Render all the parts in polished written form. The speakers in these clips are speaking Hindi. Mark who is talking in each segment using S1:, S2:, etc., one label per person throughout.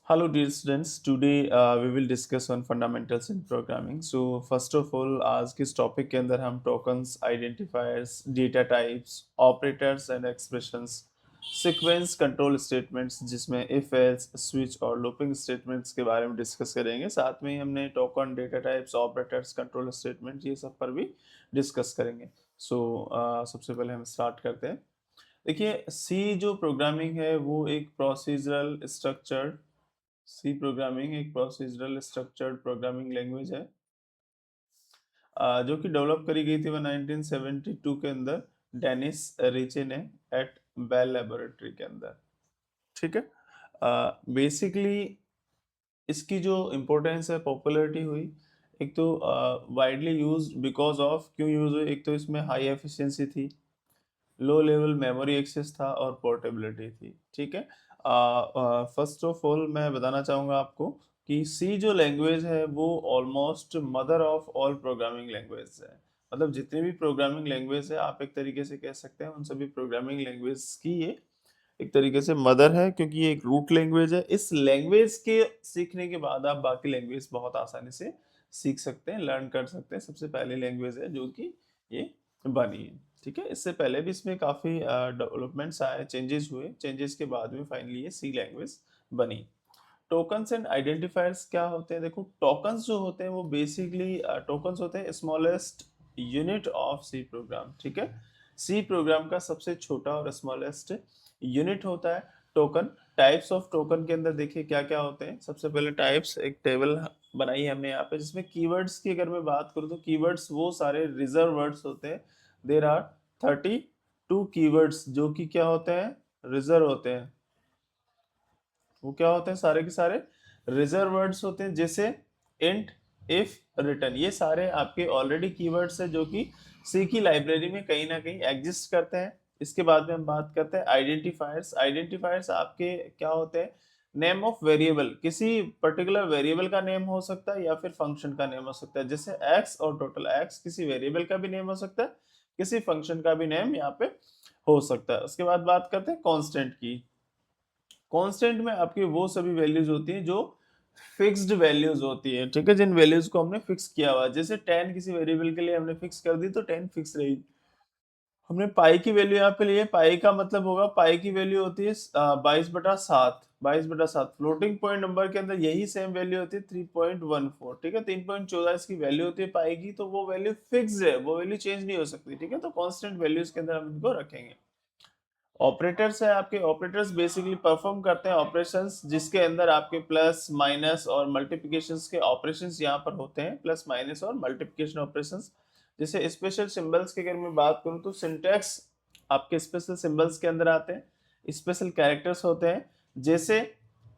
S1: Hello, dear students. Today we will discuss on fundamentals in programming. So, first of all, आज के इस टॉपिक के अंदर हम tokens, identifiers, data types, operators and expressions, sequence control statements जिसमें इफ एल्स स्विच और लूपिंग स्टेटमेंट्स के बारे में डिस्कस करेंगे। साथ में ही हमने token, data types, operators, control statement ये सब पर भी डिस्कस करेंगे। सो सबसे पहले हम स्टार्ट करते हैं। देखिए, सी जो प्रोग्रामिंग है वो एक प्रोसीजरल स्ट्रक्चर्ड सी प्रोग्रामिंग एक प्रोसीजरल स्ट्रक्चर्ड प्रोग्रामिंग लैंग्वेज है जो कि डेवलप करी गई थी वो 1972 के अंदर डेनिस रिचे ने एट बेल लेबोरेटरी के अंदर। ठीक है। बेसिकली इसकी जो इम्पोर्टेंस है, पॉपुलैरिटी हुई, एक तो वाइडली यूज्ड बिकॉज ऑफ क्यों यूज हुई, एक तो इसमें हाई एफिशिएंसी थी, लो लेवल मेमोरी एक्सेस था और पोर्टेबिलिटी थी। ठीक है। फर्स्ट ऑफ ऑल मैं बताना चाहूँगा आपको कि सी जो लैंग्वेज है वो almost mother of all programming language है। मतलब जितनी भी प्रोग्रामिंग लैंग्वेज है आप एक तरीके से कह सकते हैं उन सभी प्रोग्रामिंग लैंग्वेज की ये एक तरीके से मदर है, क्योंकि ये एक रूट लैंग्वेज है। इस लैंग्वेज के सीखने के बाद आप बाकी लैंग्वेज बहुत आसानी से सीख सकते हैं, लर्न कर सकते हैं। सबसे पहली लैंग्वेज है जो कि ये बनी है। ठीक है। इससे पहले भी इसमें काफ़ी डेवलपमेंट्स आए, चेंजेस हुए, चेंजेस के बाद में फाइनली ये सी लैंग्वेज बनी। टोकन्स एंड आइडेंटिफायर्स क्या होते हैं? देखो, टोकन्स जो होते हैं वो बेसिकली टोकन्स होते हैं smallest unit of C program. ठीक है। सी प्रोग्राम का सबसे छोटा और स्मॉलेस्ट यूनिट होता है टोकन। टाइप्स ऑफ टोकन के अंदर देखिए क्या क्या होते हैं। सबसे पहले टाइप्स, एक टेबल बनाई है हमने यहाँ पे जिसमें कीवर्ड्स की अगर मैं बात करूँ तो कीवर्ड्स वो सारे रिजर्व वर्ड्स होते हैं। देर आर 32 कीवर्ड्स जो कि क्या होते हैं, रिजर्व होते हैं। वो क्या होते हैं, सारे के सारे रिजर्व वर्ड्स होते हैं, जैसे इंट, इफ, रिटर्न। ये सारे आपके ऑलरेडी कीवर्ड्स है जो कि सी की लाइब्रेरी में कहीं ना कहीं एग्जिस्ट करते हैं। इसके बाद में हम बात करते हैं आइडेंटिफायर्स। आइडेंटिफायर्स आपके क्या होते हैं, नेम ऑफ वेरिएबल, किसी पर्टिकुलर वेरिएबल का नेम हो सकता है या फिर फंक्शन का नेम हो सकता है। जैसे एक्स और टोटल एक्स किसी वेरिएबल का भी नेम हो सकता है, किसी फंक्शन का भी नेम यहाँ पे हो सकता है। उसके बाद बात करते हैं कांस्टेंट की। कांस्टेंट में आपकी वो सभी वैल्यूज होती हैं जो फिक्स्ड वैल्यूज होती है। ठीक है, जिन वैल्यूज को हमने फिक्स किया हुआ है। जैसे 10 किसी वेरिएबल के लिए हमने फिक्स कर दी तो 10 फिक्स रही। हमने पाई की वैल्यू यहाँ पे लिए, पाई का मतलब होगा, पाई की वैल्यू होती है 22/7। 22/7 फ्लोटिंग पॉइंट नंबर के अंदर यही सेम वैल्यू होती है 3.14। ठीक है, 3.14 इसकी वैल्यू होती है पाई की, तो वो वैल्यू फिक्स्ड है, वो वैल्यू चेंज नहीं हो सकती। ठीक है, तो कांस्टेंट वैल्यूज के अंदर हम इनको रखेंगे। ऑपरेटर्स है आपके, ऑपरेटर्स बेसिकली परफॉर्म करते हैं ऑपरेशंस जिसके अंदर आपके प्लस माइनस और मल्टीप्लिकेशंस के ऑपरेशंस यहाँ पर होते हैं, प्लस माइनस और मल्टीप्लिकेशन ऑपरेशंस। जैसे स्पेशल सिंबल्स की अगर मैं बात करूँ तो सिंटैक्स आपके स्पेशल सिंबल्स के अंदर आते हैं। स्पेशल कैरेक्टर्स होते हैं जैसे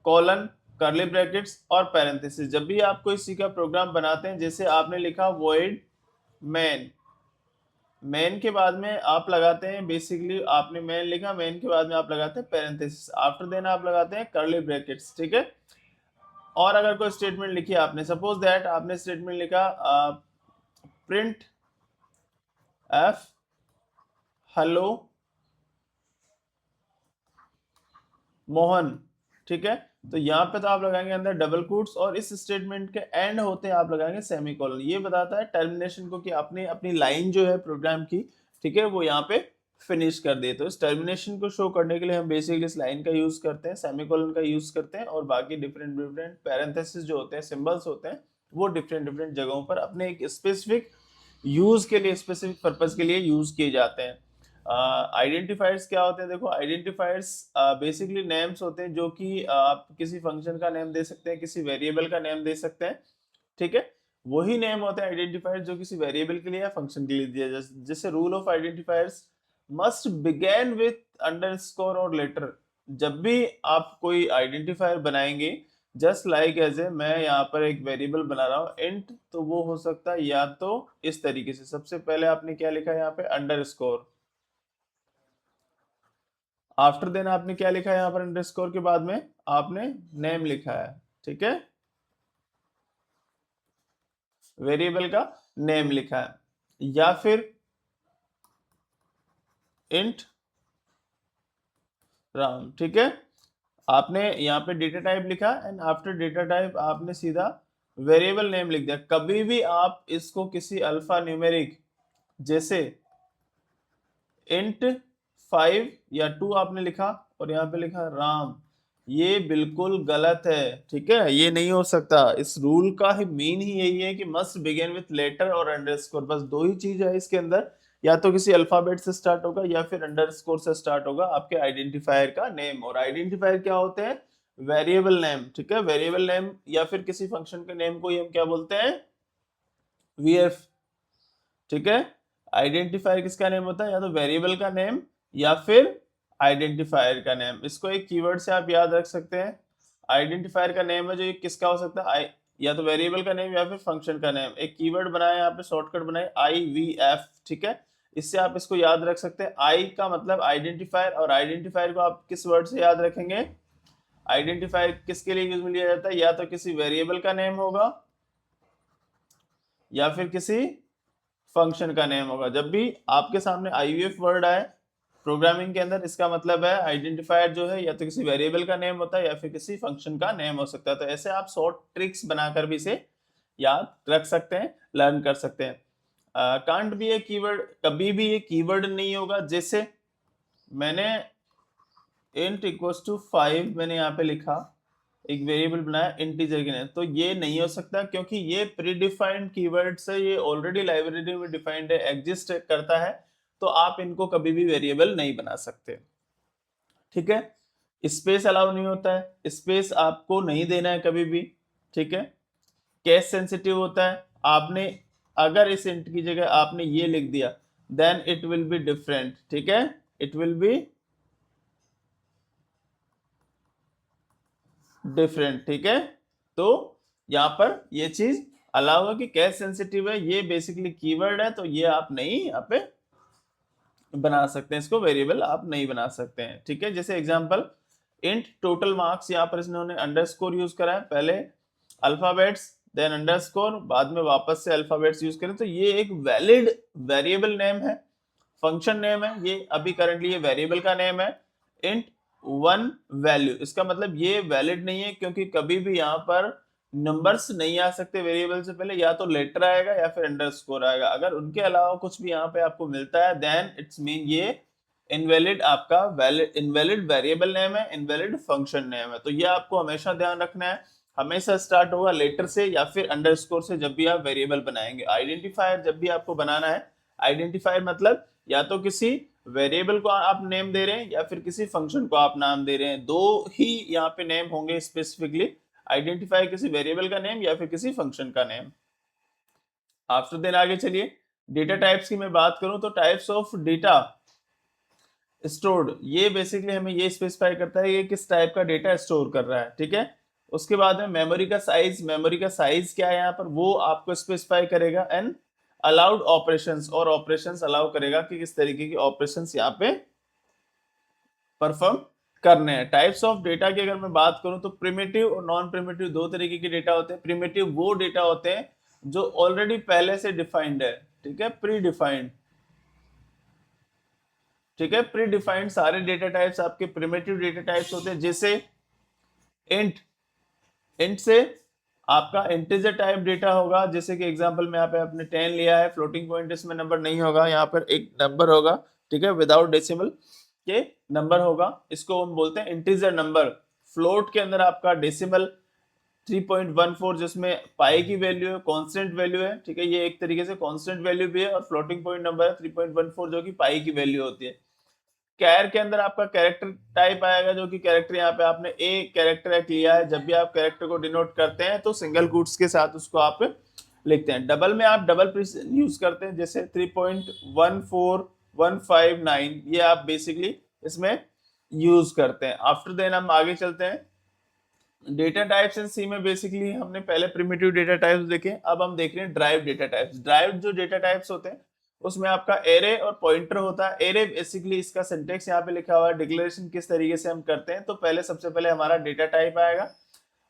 S1: कॉलन, कर्ली ब्रैकेट्स और पैरेंथेसिस। जब भी आप कोई सी का प्रोग्राम बनाते हैं, जैसे आपने लिखा वॉइड मैन, मेन के बाद में आप लगाते हैं, बेसिकली आपने मेन लिखा, मेन के बाद में आप लगाते हैं पैरेंथेसिस, आफ्टर देन आप लगाते हैं कर्ली ब्रैकेट्स। ठीक है। और अगर कोई स्टेटमेंट लिखी आपने, सपोज दैट आपने स्टेटमेंट लिखा प्रिंट एफ हेलो मोहन। ठीक है, तो यहाँ पे तो आप लगाएंगे अंदर डबल कोट्स और इस स्टेटमेंट के एंड होते हैं आप लगाएंगे सेमीकोलन। ये बताता है टर्मिनेशन को कि आपने अपनी लाइन जो है प्रोग्राम की, ठीक है, वो यहाँ पे फिनिश कर दे। तो इस टर्मिनेशन को शो करने के लिए हम बेसिकली इस लाइन का यूज करते हैं, सेमीकोलन का यूज करते हैं, और बाकी डिफरेंट डिफरेंट पैरेंथेसिस जो होते हैं, सिंबल्स होते हैं, वो डिफरेंट डिफरेंट जगहों पर अपने एक स्पेसिफिक यूज के लिए, स्पेसिफिक पर्पज के लिए यूज किए जाते हैं। आइडेंटिफायर्स क्या होते हैं? देखो, आइडेंटिफायर्स बेसिकली नेम्स होते हैं जो कि आप किसी फंक्शन का नेम दे सकते हैं, किसी वेरिएबल का नेम दे सकते हैं। ठीक है, वही नेम होते हैं आइडेंटिफायर्स जो किसी वेरिएबल के लिए या फंक्शन के लिए दिया जाए। जैसे rule of identifiers must begin with underscore और लेटर। जब भी आप कोई आइडेंटिफायर बनाएंगे, जस्ट लाइक एज ए, मैं यहाँ पर एक वेरिएबल बना रहा हूँ इंट, तो वो हो सकता है या तो इस तरीके से, सबसे पहले आपने क्या लिखा है यहाँ पे अंडरस्कोर, आफ्टर देन आपने क्या लिखा है यहाँ पर अंडरस्कोर के बाद में आपने नेम लिखा है। ठीक है, वेरिएबल का नेम लिखा है, या फिर इंट राम। ठीक है, आपने यहाँ पे डेटा टाइप लिखा एंड आफ्टर डेटा टाइप आपने सीधा वेरिएबल नेम लिख दिया। कभी भी आप इसको किसी अल्फा न्यूमेरिक जैसे इंट 5 या 2 आपने लिखा और यहाँ पे लिखा राम, ये बिल्कुल गलत है, ठीक है, ये नहीं हो सकता। इस रूल का ही मीन ही यही है कि मस्ट बिगिन विथ लेटर और अंडरस्कोर, बस दो ही चीज है इसके अंदर, या तो किसी अल्फाबेट से स्टार्ट होगा या फिर अंडरस्कोर से स्टार्ट होगा आपके आइडेंटिफायर का नेम। और आइडेंटिफायर क्या होते हैं? वेरिएबल नेम, ठीक है, वेरिएबल नेम या फिर किसी फंक्शन के नेम को ही हम क्या बोलते हैं? वीएफ, ठीक है। आइडेंटिफायर किसका नेम होता है? या तो वेरिएबल का नेम या फिर आइडेंटिफायर का नेम। इसको एक कीवर्ड से आप याद रख सकते हैं। आइडेंटिफायर का नेम है जो ये किसका हो सकता है? या तो वेरिएबल का नेम या फिर फंक्शन का नेम। एक कीवर्ड बनाया यहाँ पे, शॉर्टकट बनाए IVF, ठीक है। इससे आप इसको याद रख सकते हैं। आई का मतलब आइडेंटिफायर, और आइडेंटिफायर को आप किस वर्ड से याद रखेंगे? आइडेंटिफायर किसके लिए यूज में लिया जाता है? या तो किसी वेरिएबल का नेम होगा या फिर किसी फंक्शन का नेम होगा। जब भी आपके सामने IVF वर्ड आए प्रोग्रामिंग के अंदर, इसका मतलब है आइडेंटिफायर जो है या तो किसी वेरिएबल का नेम होता है या फिर किसी फंक्शन का नेम हो सकता है। तो ऐसे आप शॉर्ट ट्रिक्स बनाकर भी इसे याद रख सकते हैं, लर्न कर सकते हैं। कांट भी ये कीवर्ड, कभी भी ये कीवर्ड नहीं होगा। जैसे मैंने int इक्वल्स टू 5 मैंने यहाँ पे लिखा, एक वेरिएबल बनाया इंटीजर के नेम, तो ये नहीं हो सकता क्योंकि ये प्री डिफाइंड कीवर्ड से, ये ऑलरेडी लाइब्रेरी में डिफाइंड है, एग्जिस्ट करता है, तो आप इनको कभी भी वेरिएबल नहीं बना सकते, ठीक है। स्पेस अलाउ नहीं होता है, स्पेस आपको नहीं देना है कभी भी, ठीक है। केस सेंसिटिव होता है, आपने अगर इस इंट की जगह आपने ये लिख दिया then it will be different, ठीक है, इट विल बी डिफरेंट, ठीक है। तो यहाँ पर ये चीज अलाउ है कि केस सेंसिटिव है, ये बेसिकली कीवर्ड है, तो ये आप नहीं यहाँ पे बना सकते हैं, इसको वेरिएबल आप नहीं बना सकते हैं, ठीक है। जैसे एग्जांपल इंट टोटल मार्क्स, यहाँ पर इन्होंने अंडरस्कोर यूज करा है, पहले अल्फाबेट्स देन अंडरस्कोर, बाद में वापस से अल्फाबेट्स यूज करें, तो ये एक वैलिड वेरिएबल नेम है, फंक्शन नेम है, ये अभी करंटली ये वेरिएबल का नेम है। इंट 1 वैल्यू, इसका मतलब ये वैलिड नहीं है क्योंकि कभी भी यहाँ पर नंबर्स नहीं आ सकते वेरिएबल से पहले, या तो लेटर आएगा या फिर अंडरस्कोर आएगा। अगर उनके अलावा कुछ भी यहाँ पे आपको मिलता है देन इट्स मीन ये इनवैलिड आपका इनवैलिड वेरिएबल नेम है, इनवैलिड फंक्शन नेम है। तो ये आपको हमेशा ध्यान रखना है, हमेशा स्टार्ट होगा लेटर से या फिर अंडरस्कोर से जब भी आप वेरिएबल बनाएंगे। आइडेंटिफायर जब भी आपको बनाना है, आइडेंटिफायर मतलब या तो किसी वेरिएबल को आप नेम दे रहे हैं या फिर किसी फंक्शन को आप नाम दे रहे हैं, दो ही यहाँ पे नेम होंगे स्पेसिफिकली, आइडेंटिफाई किसी वेरिएबल का नेम या फिर किसी फंक्शन का नेम। आफ्टर देन आगे चलिए, डेटा टाइप्स की मैं बात करूं तो टाइप्स ऑफ डेटा स्टोर्ड, ये बेसिकली हमें ये स्पेसिफाई करता है ये किस टाइप का डेटा स्टोर कर रहा है, ठीक है। उसके बाद में मेमोरी का साइज, मेमोरी का साइज क्या है यहाँ पर वो आपको स्पेसिफाई करेगा। एंड अलाउड ऑपरेशंस, और ऑपरेशंस अलाउ करेगा कि किस तरीके की ऑपरेशंस यहाँ पे परफॉर्म करने हैं। टाइप्स ऑफ डेटा की अगर मैं बात करूं तो प्रिमिटिव और नॉन प्रिमिटिव दो तरीके के डेटा होते हैं। प्रिमिटिव वो डेटा होते हैं जो ऑलरेडी पहले से डिफाइंड है, ठीक है, प्री डिफाइंड, ठीक है, प्री डिफाइंड सारे डेटा टाइप्स आपके प्रिमिटिव डेटा टाइप्स होते हैं। जैसे इंट, इंट से आपका इंटीजर टाइप डेटा होगा, जैसे कि एग्जांपल में यहाँ पे आपने 10 लिया है, फ्लोटिंग पॉइंट इसमें नंबर नहीं होगा, यहाँ पर एक नंबर होगा, ठीक है, विदाउट डेसिमल के नंबर होगा, इसको हम बोलते हैं इंटीजर नंबर। फ्लोट के अंदर आपका डेसिमल 3.14 जिसमें पाई की वैल्यू है, कांस्टेंट वैल्यू है, ठीक है, ये एक तरीके से कांस्टेंट वैल्यू भी है, और फ्लोटिंग पॉइंट नंबर है 3.14 जो कि पाई की वैल्यू होती है। कैर के अंदर आपका कैरेक्टर टाइप आएगा, जो कि कैरेक्टर यहाँ पे आपने ए कैरेक्टर एक लिया है, जब भी आप कैरेक्टर को डिनोट करते हैं तो सिंगल कोट्स के साथ उसको आप लिखते हैं। डबल में आप डबल प्रिसिजन यूज करते हैं, जैसे 3.14159 ये आप बेसिकली इसमें यूज करते हैं। आफ्टर देन हम आगे चलते हैं, डेटा टाइप्स इन सी में बेसिकली हमने पहले प्रिमिटिव डेटा टाइप्स देखे, अब हम देख रहे हैं ड्राइव डेटा टाइप्स। ड्राइव जो डेटा टाइप्स होते हैं उसमें आपका एरे और पॉइंटर होता है। एरे बेसिकली इसका सिंटेक्स यहाँ पे लिखा हुआ है, डिक्लेरेशन किस तरीके से हम करते हैं, तो पहले सबसे पहले हमारा डेटा टाइप आएगा,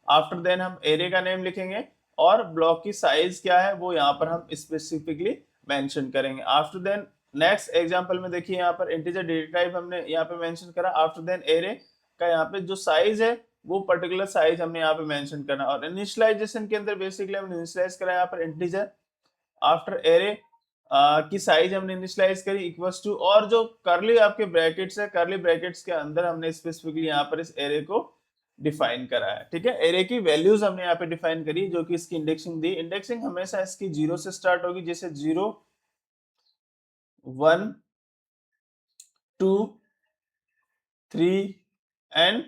S1: आफ्टर देन हम एरे का नेम लिखेंगे और ब्लॉक की साइज क्या है वो यहाँ पर हम स्पेसिफिकली मेंशन करेंगे। आफ्टर देन नेक्स्ट एग्जांपल में देखिए यहाँ पर इंटीजर डेटा टाइप हमने यहाँ पे मेंशन करा, आफ्टर देन एरे, का यहाँ पे जो साइज है वो पर्टिकुलर साइज हमने यहाँ पे मेंशन करना। और इनिशियलाइजेशन के अंदर बेसिकली हमने इनिशियलाइज करा यहाँ पर इंटीजर आफ्टर एरे की साइज हमने इनिशियलाइज करी इक्वल्स टू, और जो करली आपके ब्रैकेट्स है, करली ब्रैकेट्स के अंदर हमने स्पेसिफिकली यहाँ पर इस एरे को डिफाइन करा है। ठीक है, एरे की वैल्यूज हमने यहाँ पे डिफाइन करी जो कि इसकी इंडेक्सिंग दी। इंडेक्सिंग हमेशा इसकी 0 से स्टार्ट होगी, जैसे 0 1 2 3 एंड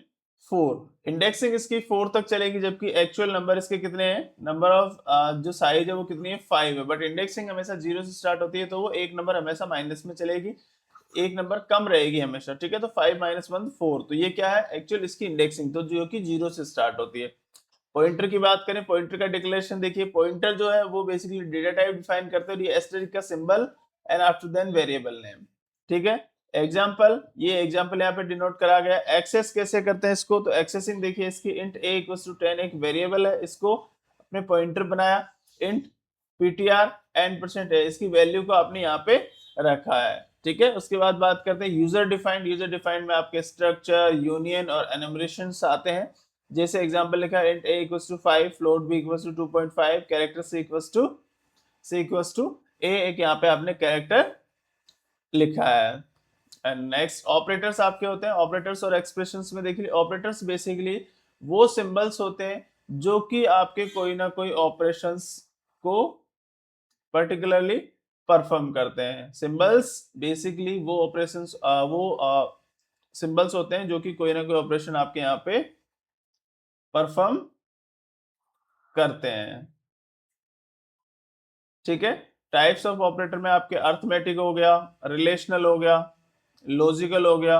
S1: 4। इंडेक्सिंग इसकी 4 तक चलेगी, जबकि एक्चुअल नंबर इसके कितने हैं, नंबर ऑफ जो साइज है वो कितनी है 5 है, बट इंडेक्सिंग हमेशा 0 से स्टार्ट होती है तो वो एक नंबर हमेशा माइनस में चलेगी, एक नंबर कम रहेगी हमेशा। ठीक है, तो 5 - 1 4, तो ये क्या है एक्चुअल इसकी इंडेक्सिंग, तो जो कि 0 से स्टार्ट होती है। पॉइंटर की बात करें, पॉइंटर का डिक्लेरेशन देखिए, पॉइंटर जो है वो बेसिकली डेटा टाइप डिफाइन करते हैं, ये एस्टेरिस्क का symbol and after then variable name. ठीक है, एग्जांपल, ये एग्जांपल यहाँ पे डिनोट करा गया। एक्सेस कैसे करते हैं इसको, तो एक्सेसिंग देखिए इसकी इंट a = 10 एक वेरिएबल है, इसको अपने पॉइंटर बनाया, इंट ptr n% है, इसकी वैल्यू को आपने यहाँ पे रखा है। ठीक है, उसके बाद बात करते हैं यूजर डिफाइंड। यूजर डिफाइंड में आपके स्ट्रक्चर, यूनियन और एनुमरेशंस आते हैं। जैसे एग्जांपल लिखा है, int a = 5, float b = 2.5, character c = a, एक यहाँ पे आपने कैरेक्टर लिखा है। एंड नेक्स्ट ऑपरेटर्स आपके होते हैं। ऑपरेटर्स और एक्सप्रेशंस में देखिए, ऑपरेटर्स बेसिकली वो सिंबल्स होते हैं जो कि आपके कोई ना कोई ऑपरेशंस को पर्टिकुलरली परफॉर्म करते हैं। सिंबल्स बेसिकली वो ऑपरेशंस सिंबल्स होते हैं जो कि कोई ना कोई ऑपरेशन आपके यहाँ पे परफॉर्म करते हैं। ठीक है, टाइप्स ऑफ ऑपरेटर में आपके अर्थमेटिक हो गया, रिलेशनल हो गया, लॉजिकल हो गया,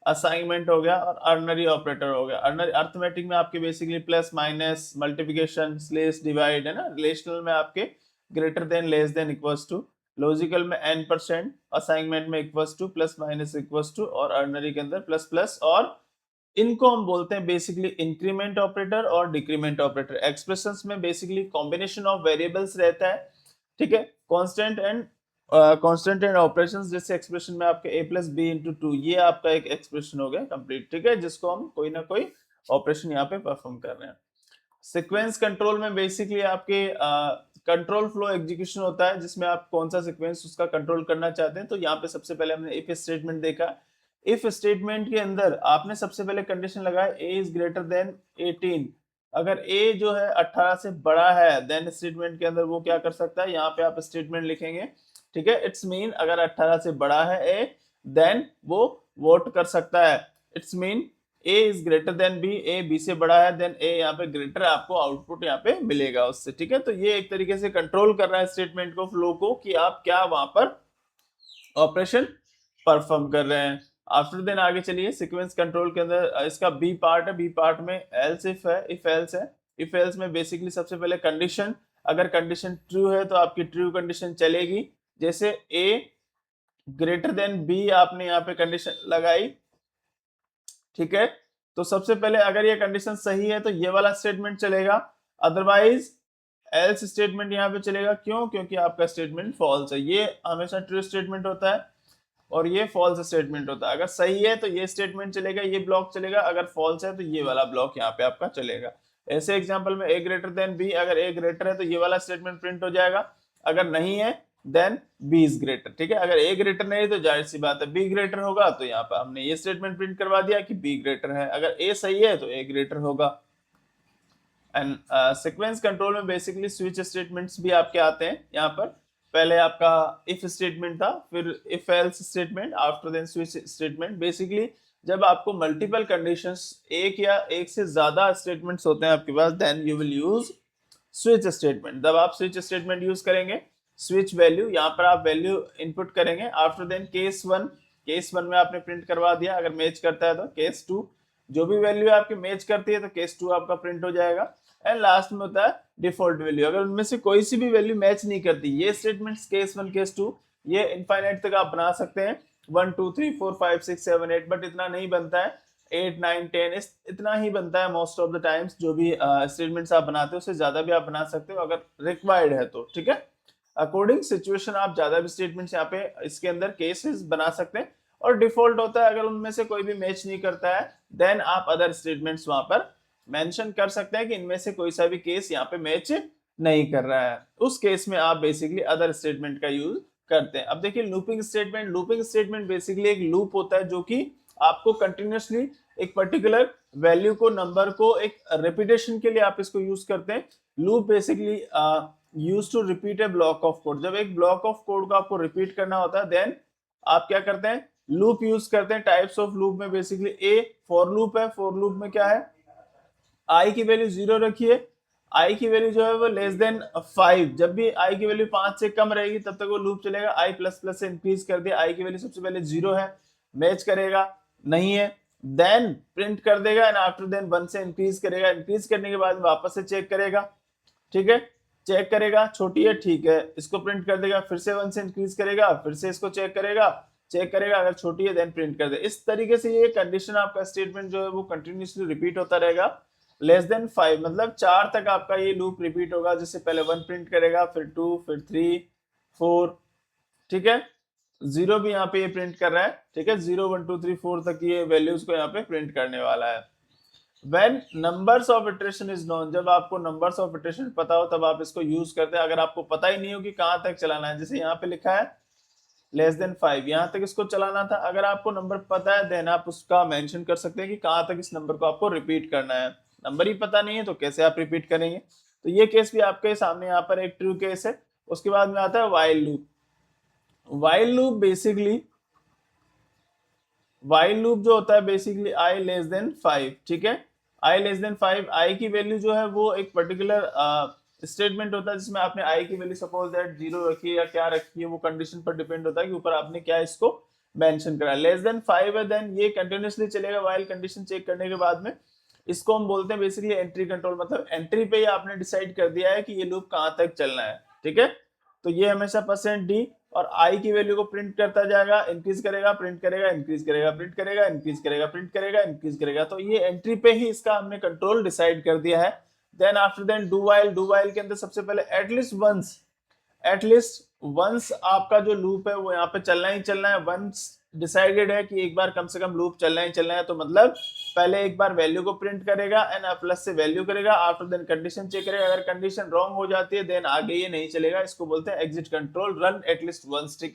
S1: असाइनमेंट हो गया और अर्नरी ऑपरेटर हो गया। अर्नरी अर्थमेटिक में आपके basically plus minus, multiplication, slash, divide है ना। रिलेशनल में आपके greater than, less than, equals to. Logical में n%, असाइनमेंट में equals to, plus minus, equals to, और अर्नरी के अंदर प्लस प्लस। और इनको हम बोलते हैं बेसिकली इंक्रीमेंट ऑपरेटर और डिक्रीमेंट ऑपरेटर। एक्सप्रेशंस में बेसिकली कॉम्बिनेशन ऑफ वेरिएबल्स रहता है। ठीक है, कांस्टेंट एंड ऑपरेशंस, जैसे एक्सप्रेशन में आपके a + b × 2, ये आपका एक एक्सप्रेशन हो गया कंप्लीट। ठीक है, जिसको हम कोई ना कोई ऑपरेशन यहाँ पे परफॉर्म कर रहे हैं। सीक्वेंस कंट्रोल में बेसिकली आपके कंट्रोल फ्लो एग्जीक्यूशन होता है, जिसमें आप कौन सा सीक्वेंस उसका कंट्रोल करना चाहते हैं। तो यहाँ पे सबसे पहले हमने इफ स्टेटमेंट देखा। इफ स्टेटमेंट के अंदर आपने सबसे पहले कंडीशन लगाया a > 18। अगर a जो है 18 से बड़ा है, देन स्टेटमेंट के अंदर वो क्या कर सकता है, यहाँ पे आप स्टेटमेंट लिखेंगे। ठीक है, इट्स मीन अगर 18 से बड़ा है a, देन वो वोट कर सकता है। It's mean a > b, a b से बड़ा है, देन a यहाँ पे ग्रेटर, आपको आउटपुट यहाँ पे मिलेगा उससे। ठीक है, तो ये एक तरीके से कंट्रोल कर रहा है स्टेटमेंट को, फ्लो को, कि आप क्या वहां पर ऑपरेशन परफॉर्म कर रहे हैं। आफ्टर देन आगे चलिए, सीक्वेंस कंट्रोल के अंदर इसका बी पार्ट है। बी पार्ट में एल्स इफ है, इफ एल्स है। इफ एल्स में बेसिकली सबसे पहले कंडीशन, अगर कंडीशन ट्रू है तो आपकी ट्रू कंडीशन चलेगी। जैसे a > b आपने यहाँ पे कंडीशन लगाई। ठीक है, तो सबसे पहले अगर ये कंडीशन सही है तो ये वाला स्टेटमेंट चलेगा, अदरवाइज एल्स स्टेटमेंट यहाँ पे चलेगा। क्यों? क्योंकि आपका स्टेटमेंट फॉल्स है। ये हमेशा ट्रू स्टेटमेंट होता है और ये फॉल्स स्टेटमेंट होता है। अगर सही है तो ये स्टेटमेंट चलेगा, ये ब्लॉक चलेगा, अगर फॉल्स है तो ये वाला ब्लॉक यहाँ पे आपका चलेगा। ऐसे एग्जांपल में a > b, अगर a ग्रेटर है तो ये वाला स्टेटमेंट प्रिंट हो जाएगा, अगर नहीं है देन b इज ग्रेटर। ठीक है, अगर a ग्रेटर नहीं है तो जाहिर सी बात है b ग्रेटर होगा, तो यहाँ पे हमने ये स्टेटमेंट प्रिंट करवा दिया कि b ग्रेटर है। अगर a सही है तो a ग्रेटर होगा। एंड सीक्वेंस कंट्रोल में बेसिकली स्विच स्टेटमेंट्स भी आपके आते हैं। यहाँ पर पहले आपका इफ स्टेटमेंट था, फिर if else statement, after then switch statement. Basically जब आपको मल्टीपल कंडीशंस, एक या एक से ज्यादा स्टेटमेंट्स होते हैं आपके पास, then you will use switch statement. जब आप स्विच स्टेटमेंट यूज करेंगे, स्विच वैल्यू, यहाँ पर आप वैल्यू इनपुट करेंगे। आफ्टर देन केस 1 में आपने प्रिंट करवा दिया, अगर मैच करता है तो केस 2, जो भी वैल्यू आपकी मैच करती है तो केस 2 आपका प्रिंट हो जाएगा। एंड लास्ट में होता है डिफॉल्ट वैल्यू, अगर उनमें से कोई सी भी वैल्यू मैच नहीं करती। ये स्टेटमेंट्स केस 1 केस 2 ये इनफाइनाइट तक आप बना सकते हैं, 1 2 3 4 5 6 7 8, बट इतना नहीं बनता है। 8 9 10 इतना ही बनता है मोस्ट ऑफ द टाइम्स। जो भी स्टेटमेंट्स आप बनाते हो उससे ज्यादा भी आप बना सकते हो अगर रिक्वायर्ड है तो। ठीक है, अकॉर्डिंग सिचुएशन आप ज्यादा भी स्टेटमेंट्स यहाँ पे इसके अंदर केसेस बना सकते हैं। और डिफॉल्ट होता है अगर उनमें से कोई भी मैच नहीं करता है देन आप अदर स्टेटमेंट्स वहां पर मेंशन कर सकते हैं कि इनमें से कोई सा भी केस यहाँ पे मैच नहीं कर रहा है, उस केस में आप बेसिकली अदर स्टेटमेंट का यूज करते हैं। अब देखिए लूपिंग स्टेटमेंट बेसिकली एक लूप होता है जो कि आपको कंटिन्यूअसली एक पर्टिकुलर वैल्यू को, नंबर को एक रिपीटेशन के लिए आप इसको यूज करते हैं। Loop basically use to repeat a block of code. जब एक ब्लॉक ऑफ कोड को आपको रिपीट करना होता है देन आप क्या करते हैं, लूप यूज करते हैं। टाइप्स ऑफ लूप में बेसिकली ए फॉर लूप है। फॉर लूप में क्या है, आई की वैल्यू 0 रखिए, आई की वैल्यू जो है वो लेस देन 5। जब भी आई की वैल्यू 5 से कम रहेगी तब तक वो लूप चलेगा। आई प्लस प्लस से इंक्रीज कर दिया, आई की वैल्यू सबसे पहले 0 है, मैच करेगा, नहीं है, देन प्रिंट कर देगा एंड आफ्टर देन 1 से इंक्रीज करेगा। इंक्रीज करने के बाद वापस से चेक करेगा, ठीक है, चेक करेगा, छोटी है, ठीक है, इसको प्रिंट कर देगा, फिर से 1 से इंक्रीज करेगा, फिर से इसको चेक करेगा, अगर छोटी है देन प्रिंट कर दे। इस तरीके से ये कंडीशन आपका स्टेटमेंट जो है वो कंटिन्यूअसली रिपीट होता रहेगा। लेस देन 5 मतलब 4 तक आपका ये लूप रिपीट होगा, जैसे पहले 1 प्रिंट करेगा, फिर 2, फिर 3, 4, ठीक है, 0 भी यहाँ पे ये प्रिंट कर रहा है, ठीक है, 0, 1, 2, 3, 4 तक ये वैल्यूज को यहाँ पे प्रिंट करने वाला है। When numbers of iteration is known, जब आपको numbers of iteration पता हो तब आप इसको यूज करते हैं। अगर आपको पता ही नहीं हो कि कहां तक चलाना है, जैसे यहाँ पे लिखा है लेस देन 5, यहाँ तक इसको चलाना था, अगर आपको नंबर पता है देन आप उसका मेंशन कर सकते हैं कि कहां तक इस नंबर को आपको रिपीट करना है। नंबर ही पता नहीं है तो कैसे आप रिपीट करेंगे, तो ये केस भी आपके सामने यहाँ पर एक ट्रू केस है। उसके बाद में आता है while loop. While loop basically, while loop जो होता है बेसिकली आई लेस देन 5, ठीक है, आई लेस देन 5, आई की वैल्यू जो है वो एक पर्टिकुलर स्टेटमेंट होता है जिसमें आपने आई की वैल्यू सपोज दैट 0 रखी है या क्या रखी है, वो कंडीशन पर डिपेंड होता है कि ऊपर आपने क्या इसको मेंशन करा। लेस देन 5 है देन ये कंटिन्यूअसली चलेगा वाइल कंडीशन चेक करने के बाद में। इसको हम बोलते हैं बेसिकली एंट्री कंट्रोल, मतलब एंट्री पे ही आपने डिसाइड कर दिया है कि ये लूप कहां तक चलना है, ठीक है। तो ये हमेशा %d और आई की वैल्यू को प्रिंट करता जाएगा, इंक्रीज करेगा, प्रिंट करेगा, इंक्रीज करेगा, प्रिंट करेगा, इंक्रीज करेगा, प्रिंट करेगा, इंक्रीज करेगा। तो ये एंट्री पे ही इसका हमने कंट्रोल डिसाइड कर दिया है। Then after then do while के अंदर सबसे पहले एटलीस्ट वंस आपका जो लूप है वो यहाँ पे चलना ही चलना है। वंस डिसाइडेड है कि एक बार कम से कम लूप चलना ही चलना है, तो मतलब पहले एक बार वैल्यू को प्रिंट करेगा एंड प्लस से वैल्यू करेगा, आफ्टर देन कंडीशन चेक करेगा। अगर कंडीशन रॉन्ग हो जाती है देन आगे ये नहीं चलेगा, इसको बोलते हैं exit control, run at least once, ठीक है।